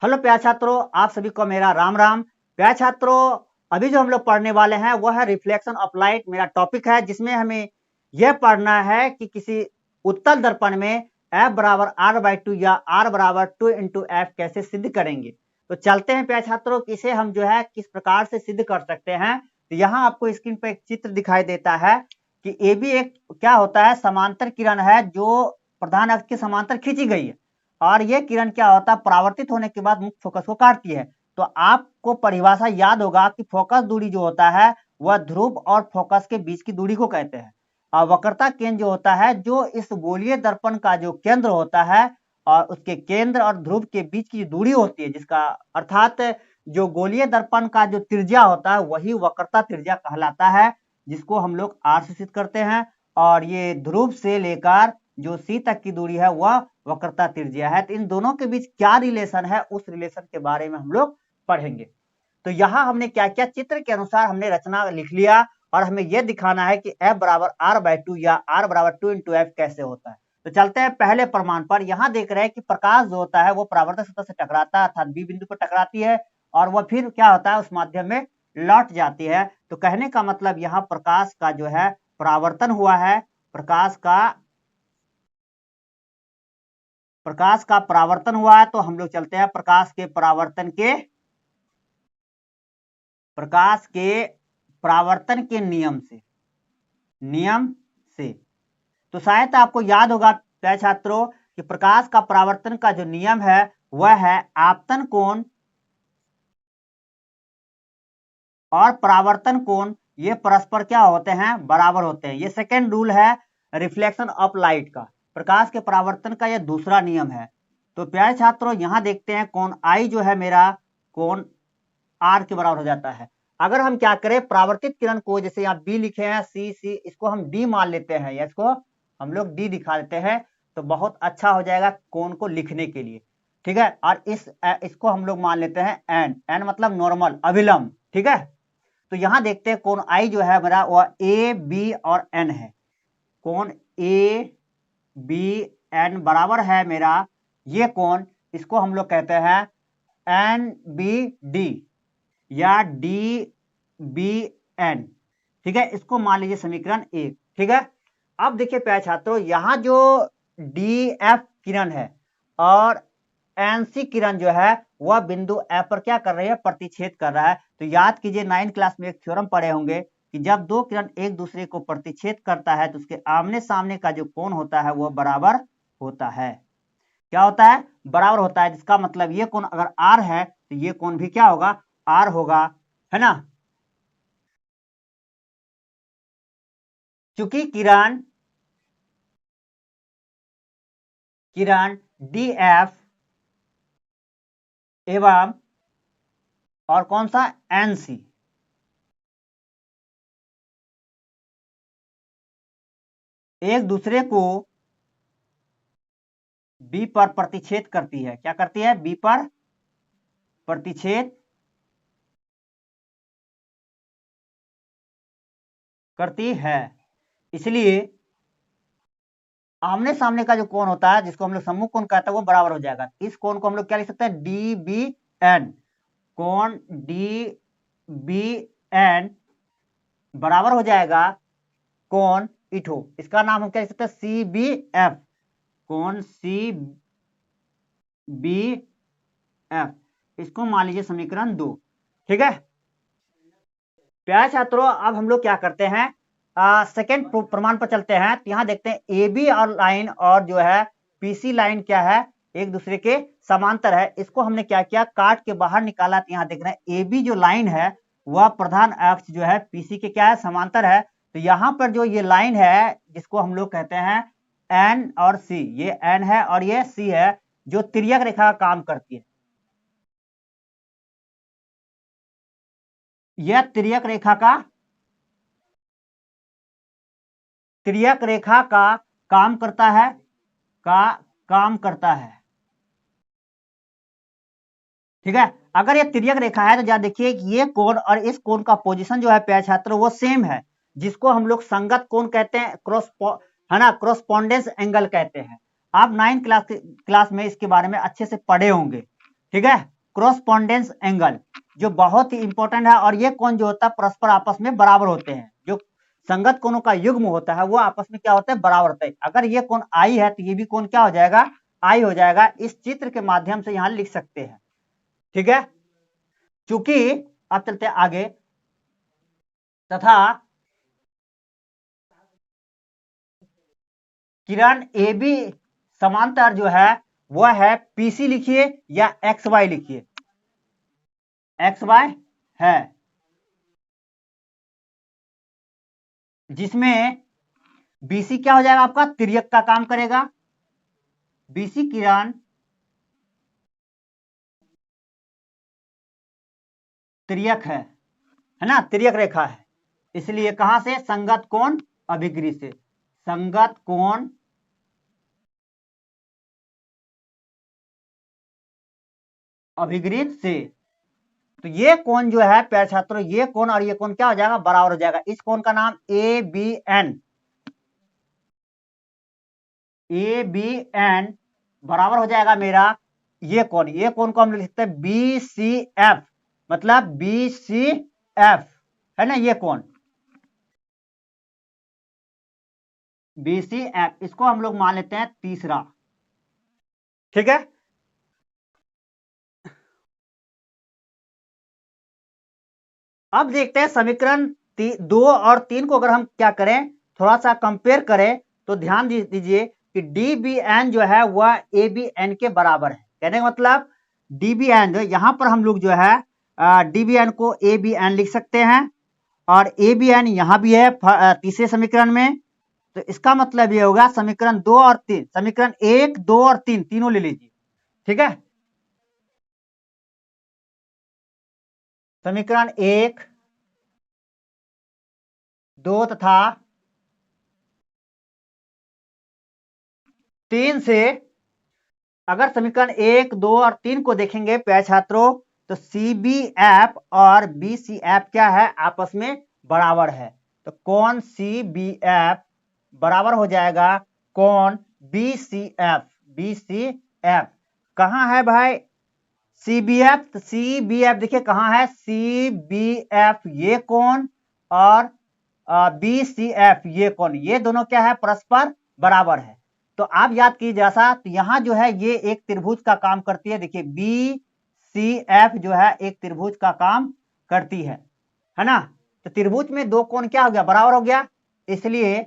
Hello प्यारे छात्रों, आप सभी को मेरा राम राम। प्यारे छात्रों, अभी जो हम लोग पढ़ने वाले हैं वह है रिफ्लेक्शन ऑफ लाइट। मेरा टॉपिक है जिसमें हमें यह पढ़ना है कि किसी उत्तल दर्पण में F बराबर R/2 या R बराबर 2 × F कैसे सिद्ध करेंगे। तो चलते हैं प्यारे छात्रों कि इसे हम जो है किस प्रकार से सिद्ध कर सकते हैं। तो यहाँ आपको स्क्रीन पर एक चित्र दिखाई देता है कि AB एक क्या होता है, समांतर किरण है जो प्रधान अक्ष के समांतर खींची गई है और ये किरण क्या होता है, परावर्तित होने के बाद मुख्य फोकस को काटती है। तो आपको परिभाषा याद होगा कि फोकस दूरी जो होता है वह ध्रुव और फोकस के बीच की दूरी को कहते हैं। और वक्रता केंद्र जो होता है जो इस गोलीय दर्पण का जो केंद्र होता है और उसके केंद्र और ध्रुव के बीच की दूरी होती है, जिसका अर्थात जो गोलीय दर्पण का जो त्रिज्या होता है वही वक्रता त्रिज्या कहलाता है, जिसको हम लोग R से सिद्ध करते हैं। और ये ध्रुव से लेकर जो C तक की दूरी है वह वक्रता त्रिज्या है। तो इन दोनों के बीच क्या रिलेशन है, उस रिलेशन के बारे में हम लोग पढ़ेंगे। तो यहाँ हमने क्या किया, चित्र के अनुसार हमने रचना लिख लिया और हमें यह दिखाना है कि F बराबर R/2 या R बराबर 2 × F कैसे होता है। तो चलते हैं पहले प्रमाण पर। यहाँ देख रहे हैं कि प्रकाश जो होता है वो परावर्तक सतह से टकराता है अर्थात B बिंदु पर टकराती है और वह फिर क्या होता है, उस माध्यम में लौट जाती है। तो कहने का मतलब यहाँ प्रकाश का जो है परावर्तन हुआ है, प्रकाश का परावर्तन हुआ है। तो हम लोग चलते हैं प्रकाश के परावर्तन के नियम से। तो शायद आपको याद होगा प्यारे छात्रों कि प्रकाश का परावर्तन का जो नियम है वह है आपतन कोण और परावर्तन कोण ये परस्पर क्या होते हैं, बराबर होते हैं। ये सेकेंड रूल है रिफ्लेक्शन ऑफ लाइट का, प्रकाश के परावर्तन का यह दूसरा नियम है। तो प्यारे छात्रों यहाँ देखते हैं कोण I जो है मेरा कोण R के बराबर हो जाता है। अगर हम क्या करें, परावर्तित किरण को जैसे यहाँ B लिखे हैं C इसको हम D मान लेते हैं या इसको हम लोग D दिखा देते हैं तो बहुत अच्छा हो जाएगा कोण को लिखने के लिए, ठीक है। और इसको हम लोग मान लेते हैं N मतलब नॉर्मल अभिलंब, ठीक है। तो यहाँ देखते हैं कोण I जो है मेरा वह A B और N है। कोण A B N बराबर है मेरा ये कोण, इसको हम लोग कहते हैं NBD या DBN, ठीक है। इसको मान लीजिए समीकरण 1, ठीक है। अब देखिए प्यारे छात्रों यहाँ जो DF किरण है और NC किरण जो है वह बिंदु F पर क्या कर रही है, प्रतिच्छेद कर रहा है। तो याद कीजिए 9th क्लास में एक थ्योरम पढ़े होंगे कि जब दो किरण एक दूसरे को प्रतिच्छेद करता है तो उसके आमने सामने का जो कोण होता है वह बराबर होता है। क्या होता है, बराबर होता है। जिसका मतलब ये कोण अगर R है तो ये कोण भी क्या होगा, R होगा, है ना। चूंकि किरण DF एवं और कौन सा NC एक दूसरे को B पर प्रतिच्छेद करती है। क्या करती है, B पर प्रतिच्छेद करती है। इसलिए आमने सामने का जो कोण होता है जिसको हम लोग सम्मुख कोण कहते हैं वो बराबर हो जाएगा। इस कोण को हम लोग क्या लिख सकते हैं, DBN। कोण DBN बराबर हो जाएगा कोण इठो, इसका नाम हम क्या लिख सकते हैं, CBF। कोण CBF इसको मान लीजिए समीकरण 2, ठीक है। प्यारे छात्रों अब हम लोग क्या करते हैं, सेकेंड प्रमाण पर चलते हैं। तो यहाँ देखते हैं AB और लाइन और जो है PC लाइन क्या है, एक दूसरे के समांतर है। इसको हमने क्या किया, काट के बाहर निकाला। तो यहाँ देख रहे हैं AB जो लाइन है वह प्रधान अक्ष जो है PC के क्या है, समांतर है। तो यहाँ पर जो ये लाइन है जिसको हम लोग कहते हैं N और C, ये N है और ये C है, जो तिर्यक रेखा का काम करती है। यह तिर्यक रेखा का काम करता है, ठीक है। अगर ये तिर्यक रेखा है तो जरा देखिए कि ये कोण और इस कोण का पोजीशन जो है प्यारे छात्रों वो सेम है, जिसको हम लोग संगत कोण कहते हैं, क्रॉसपोंडेंस एंगल कहते हैं। आप 9th क्लास में इसके बारे में अच्छे से पढ़े होंगे। ठीक है, क्रॉसपोंडेंस एंगल जो बहुत ही इंपॉर्टेंट है। और ये कोण जो होता है परस्पर आपस में बराबर होते हैं। जो संगत कोणों का युग्म होता है वो आपस में क्या होता है, बराबर होता है। अगर ये कोण आई है तो ये भी कोण क्या हो जाएगा, आई हो जाएगा। इस चित्र के माध्यम से यहां लिख सकते हैं। ठीक है, चूंकि अब चलते हैं आगे, तथा किरण ए बी समांतर जो है वह है पीसी लिखिए या एक्स वाई लिखिए, एक्स वाई है, जिसमें बीसी क्या हो जाएगा आपका, तिर्यक का काम करेगा। बीसी किरण तिर्यक है ना, तिर्यक रेखा है। इसलिए कहां से, संगत कोण अभिग्री से, संगत कोण अभिग्रित से। तो ये कोण जो है प्यारे छात्रों, ये कोण और ये कोण क्या हो जाएगा, बराबर हो जाएगा। इस कोण का नाम A B N, A B N बराबर हो जाएगा मेरा ये कोण। ये कोण को हम लिखते हैं बी सी एफ, मतलब बी सी एफ है ना, ये कोण बी सी एफ, इसको हम लोग मान लेते हैं तीसरा। ठीक है, अब देखते हैं समीकरण 2 और 3 को अगर हम क्या करें, थोड़ा सा कंपेयर करें, तो ध्यान दीजिए कि डी बी एन जो है वह ए बी एन के बराबर है। कहने का मतलब डी बी एन जो यहां पर हम लोग जो है डी बी एन को ए बी एन लिख सकते हैं, और ए बी एन यहां भी है तीसरे समीकरण में। तो इसका मतलब ये होगा समीकरण 2 और 3, समीकरण 1, 2 और 3 तीनों ले लीजिए। ठीक है, समीकरण 1, 2 तथा 3 से अगर समीकरण 1, 2 और 3 को देखेंगे प्यारे छात्रों, तो सी बी एफ और बी सी एफ क्या है, आपस में बराबर है। तो कौन सी बी एफ बराबर हो जाएगा कौन B C F, B C F कहां है भाई, सी बी एफ। तो सी बी एफ देखिए कहां है, सी बी एफ ये कौन, और बी सी एफ ये कौन, ये दोनों क्या है, परस्पर बराबर है। तो आप याद कीजिए जैसा, तो यहां जो है ये एक त्रिभुज का काम करती है। देखिए बी सी एफ जो है एक त्रिभुज का काम करती है ना। तो त्रिभुज में दो कोण क्या हो गया, बराबर हो गया। इसलिए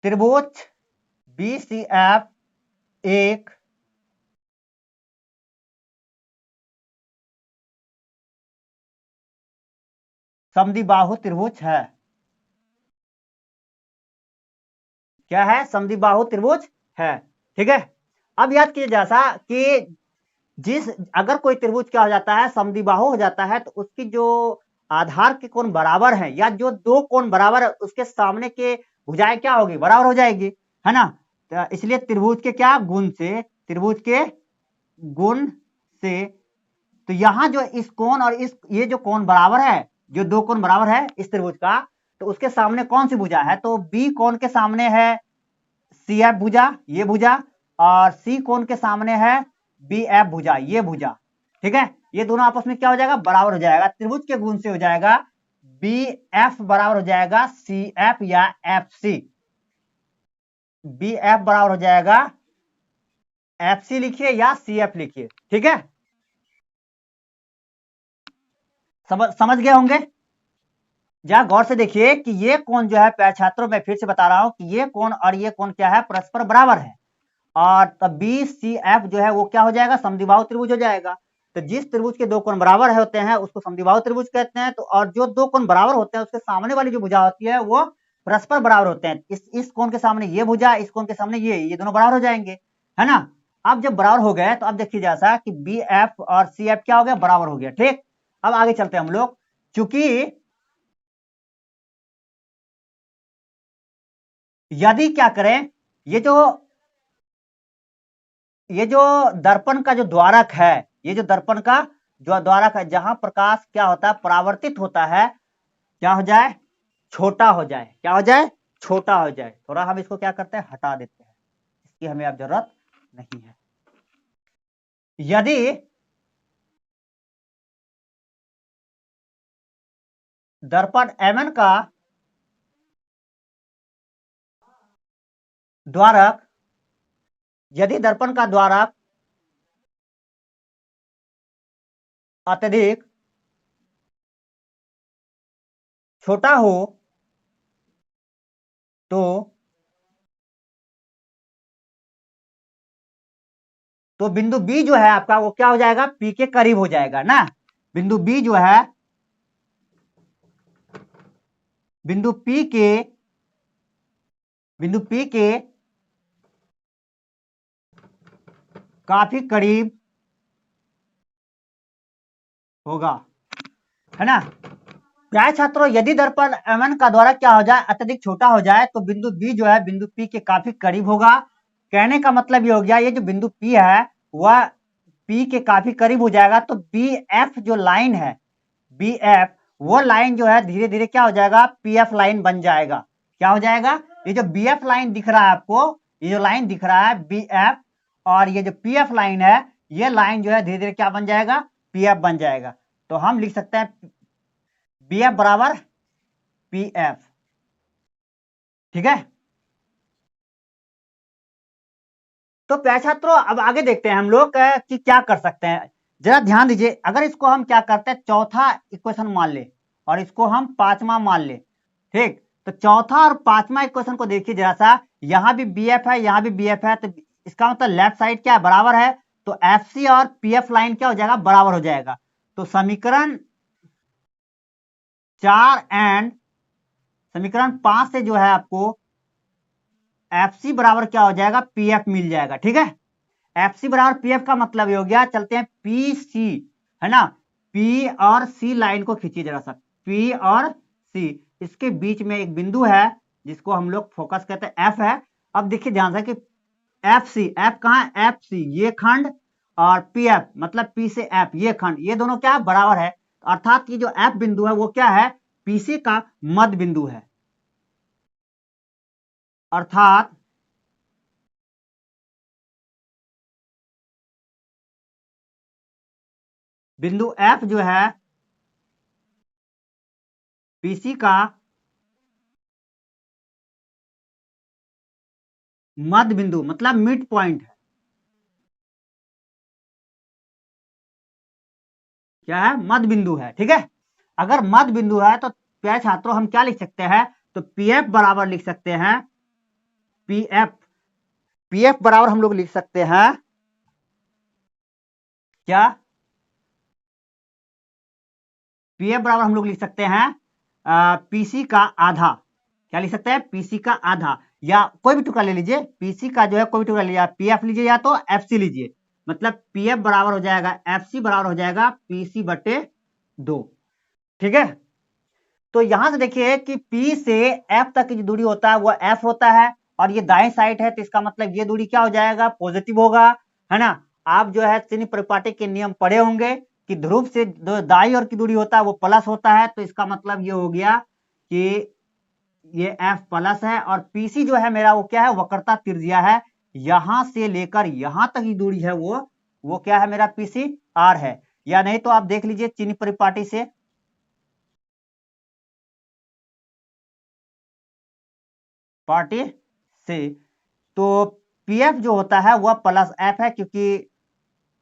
त्रिभुज बी सी एफ एक समद्विबाहु त्रिभुज है। क्या है, समद्विबाहु त्रिभुज है। ठीक है, अब याद कीजिए जैसा कि जिस अगर कोई त्रिभुज क्या हो जाता है, समद्विबाहु हो जाता है, तो उसकी जो आधार के कोण बराबर है, या जो दो कोण बराबर है उसके सामने के भुजाएं क्या होगी, बराबर हो जाएगी, है ना। तो इसलिए त्रिभुज के क्या गुण से, त्रिभुज के गुण से, तो यहां जो इस कोण और इस ये जो कोण बराबर है, जो दो कोण बराबर है इस त्रिभुज का, तो उसके सामने कौन सी भुजा है, तो बी कोण के सामने है सी एफ भुजा, ये भुजा, और सी कोण के सामने है बी एफ भुजा, ये भुजा। ठीक है, ये दोनों आपस में क्या हो जाएगा, बराबर हो जाएगा। त्रिभुज के गुण से हो जाएगा बी एफ बराबर हो जाएगा सी एफ या एफ सी, बी एफ बराबर हो जाएगा एफ सी लिखिए या सी एफ लिखिए। ठीक है, समझ गए होंगे। जरा गौर से देखिए कि ये कोण जो है प्यारे छात्रों, मैं फिर से बता रहा हूं कि ये कोण और ये कोण क्या है, परस्पर बराबर है। और तब बी सी एफ जो है वो क्या हो जाएगा, समद्विबाहु त्रिभुज हो जाएगा। तो जिस त्रिभुज के दो कोण बराबर होते हैं उसको समद्विबाहु त्रिभुज कहते हैं। तो और जो दो कोण बराबर होते हैं उसके सामने वाली जो भुजा होती है वो परस्पर बराबर होते हैं। इस कोण के सामने ये भुजा, इस कोण के सामने ये दोनों बराबर हो जाएंगे, है ना। अब जब बराबर हो गए तो अब देखिए जैसा कि बी एफ और सी एफ क्या हो गया, बराबर हो गया। ठीक, अब आगे चलते हैं हम लोग। चूंकि यदि क्या करें, ये जो दर्पण का जो द्वारक है, ये जो दर्पण का जो द्वारक है जहां प्रकाश क्या होता है, परावर्तित होता है, क्या हो जाए, छोटा हो जाए, क्या हो जाए, छोटा हो जाए। थोड़ा हम इसको क्या करते हैं, हटा देते हैं, इसकी हमें अब जरूरत नहीं है। यदि दर्पण Mn का द्वारक, यदि दर्पण का द्वारक अत्यधिक छोटा हो तो बिंदु B जो है आपका वो क्या हो जाएगा, P के करीब हो जाएगा ना। बिंदु B जो है बिंदु P के काफी करीब होगा, है ना। प्यारे छात्रों, यदि दर्पण Mn का द्वारक क्या हो जाए, अत्यधिक छोटा हो जाए, तो बिंदु B जो है बिंदु P के काफी करीब होगा। कहने का मतलब ये हो गया, ये जो बिंदु P है वह P के काफी करीब हो जाएगा, तो BF जो लाइन है, BF वो लाइन जो है धीरे धीरे क्या हो जाएगा, PF लाइन बन जाएगा। क्या हो जाएगा, ये जो BF लाइन दिख रहा है आपको, ये जो लाइन दिख रहा है BF, और ये जो PF लाइन है, ये लाइन जो है धीरे धीरे क्या बन जाएगा, PF बन जाएगा। तो हम लिख सकते हैं BF बराबर PF, ठीक है। तो प्यारे छात्रों, अब आगे देखते हैं हम लोग कि क्या कर सकते हैं। जरा ध्यान दीजिए, अगर इसको हम क्या करते हैं, चौथा इक्वेशन मान ले और इसको हम पांचवा मान ले, ठीक। तो चौथा और पांचवा इक्वेशन को देखिए जरा सा, यहां भी BF है, यहां भी BF है, तो इसका मतलब लेफ्ट साइड क्या है, बराबर है। तो FC और PF लाइन क्या हो जाएगा, बराबर हो जाएगा। तो समीकरण 4 एंड समीकरण 5 से जो है आपको FC बराबर क्या हो जाएगा, PF मिल जाएगा, ठीक है। FC बराबर PF का मतलब ये हो गया, चलते हैं PC, है ना। P और C लाइन को खींचिए जरा सा, P और C, इसके बीच में एक बिंदु है जिसको हम लोग फोकस करते हैं, F है। अब देखिए ध्यान से कि FC, F कहाँ है, FC ये खंड, और PF मतलब P से F ये खंड, ये दोनों क्या बराबर है। अर्थात ये जो F बिंदु है वो क्या है, PC का मध्य बिंदु है। अर्थात बिंदु F जो है PC का मध्य बिंदु मतलब मिड पॉइंट है। क्या है, मध्य बिंदु है, ठीक है। अगर मध्य बिंदु है तो प्यारे छात्रों हम क्या लिख सकते हैं, तो PF बराबर लिख सकते हैं, PF बराबर हम लोग लिख सकते हैं क्या, PF बराबर हम लोग लिख सकते हैं PC का आधा। क्या लिख सकते हैं, PC का आधा, या कोई भी टुकड़ा ले लीजिए, PC का जो है कोई भी टुकड़ा लीजिए, PF लीजिए या तो FC लीजिए। मतलब PF बराबर हो जाएगा, FC बराबर हो जाएगा PC बटे 2, ठीक है। तो यहां से देखिए कि P से F तक की जो दूरी होता है वह F होता है, और ये दाएं साइड है, तो इसका मतलब ये दूरी क्या हो जाएगा, पॉजिटिव होगा, है ना। आप जो है चिन्ह परिपाटी के नियम पढ़े होंगे कि ध्रुव से दाईं ओर की दूरी होता है वो प्लस होता है, तो इसका मतलब ये हो गया कि ये F प्लस है, और PC जो है मेरा वो क्या है, वक्रता त्रिज्या है, यहां से लेकर यहां तक की दूरी है वो क्या है, मेरा PC R है। या नहीं तो आप देख लीजिए चिन्ह परिपाटी से, पार्टी से, तो PF जो होता है वह प्लस F है, क्योंकि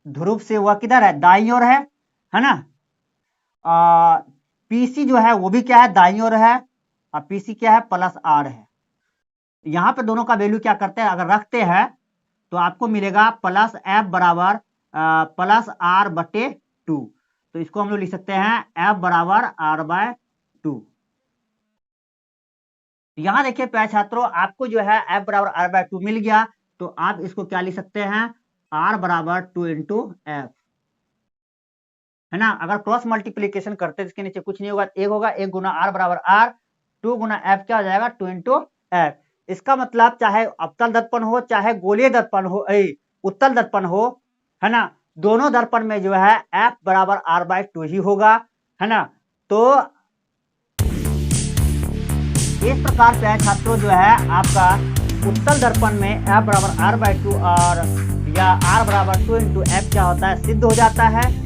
ध्रुव से वह किधर है, दाईं ओर है ना। PC जो है वो भी क्या है, दाईं ओर है, और PC क्या है, प्लस R है। यहां पे दोनों का वैल्यू क्या करते हैं, अगर रखते हैं तो आपको मिलेगा प्लस F बराबर प्लस R बटे 2। तो इसको हम लोग लिख सकते हैं F बराबर R बाय 2। यहां देखिए प्यारे छात्रों, आपको जो है F बराबर R बाय 2 मिल गया, तो आप इसको क्या लिख सकते हैं, R बराबर 2 इंटू F, है ना। अगर क्रॉस मल्टीप्लीकेशन करते हैं इसके नीचे कुछ नहीं होगा, एक होगा, 1 गुना R बराबर R, 2 गुना F क्या हो जाएगा, 2 इंटू F। इसका मतलब चाहे अवतल दर्पण हो चाहे गोलीय दर्पण हो, उत्तल दर्पण हो, है ना, दोनों दर्पण में जो है F बराबर R बाय 2 ही होगा, है ना। तो इस प्रकार से छात्रों जो है आपका उत्तल दर्पण में F बराबर R बाय 2 और या R बराबर 2 इंटू एफ क्या होता है, सिद्ध हो जाता है।